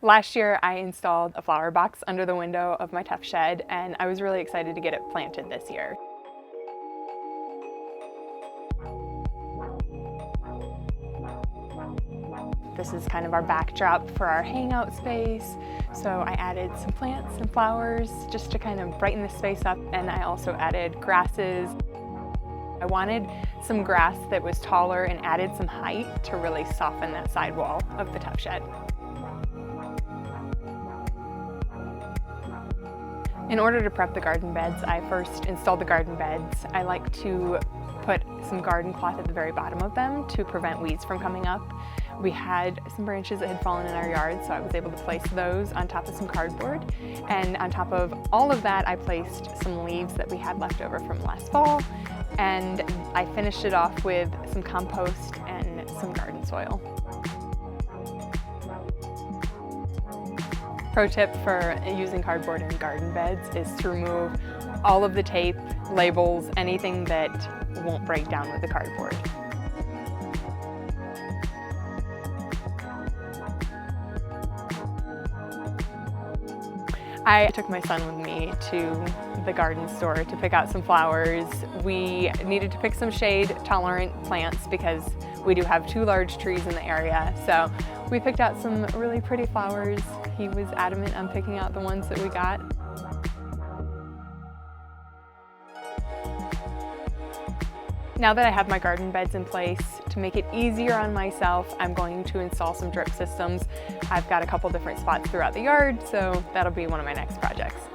Last year I installed a flower box under the window of my tough shed, and I was really excited to get it planted this year. This is kind of our backdrop for our hangout space. So I added some plants and flowers just to kind of brighten the space up, and I also added grasses. I wanted some grass that was taller and added some height to really soften that sidewall of the tough shed. In order to prep the garden beds, I first installed the garden beds. I like to put some garden cloth at the very bottom of them to prevent weeds from coming up. We had some branches that had fallen in our yard, so I was able to place those on top of some cardboard. And on top of all of that, I placed some leaves that we had left over from last fall. And I finished it off with some compost and some garden soil. Pro tip for using cardboard in garden beds is to remove all of the tape, labels, anything that won't break down with the cardboard. I took my son with me to the garden store to pick out some flowers. We needed to pick some shade-tolerant plants because we do have 2 large trees in the area. So we picked out some really pretty flowers. He was adamant on picking out the ones that we got. Now that I have my garden beds in place, to make it easier on myself, I'm going to install some drip systems. I've got a couple different spots throughout the yard, so that'll be one of my next projects.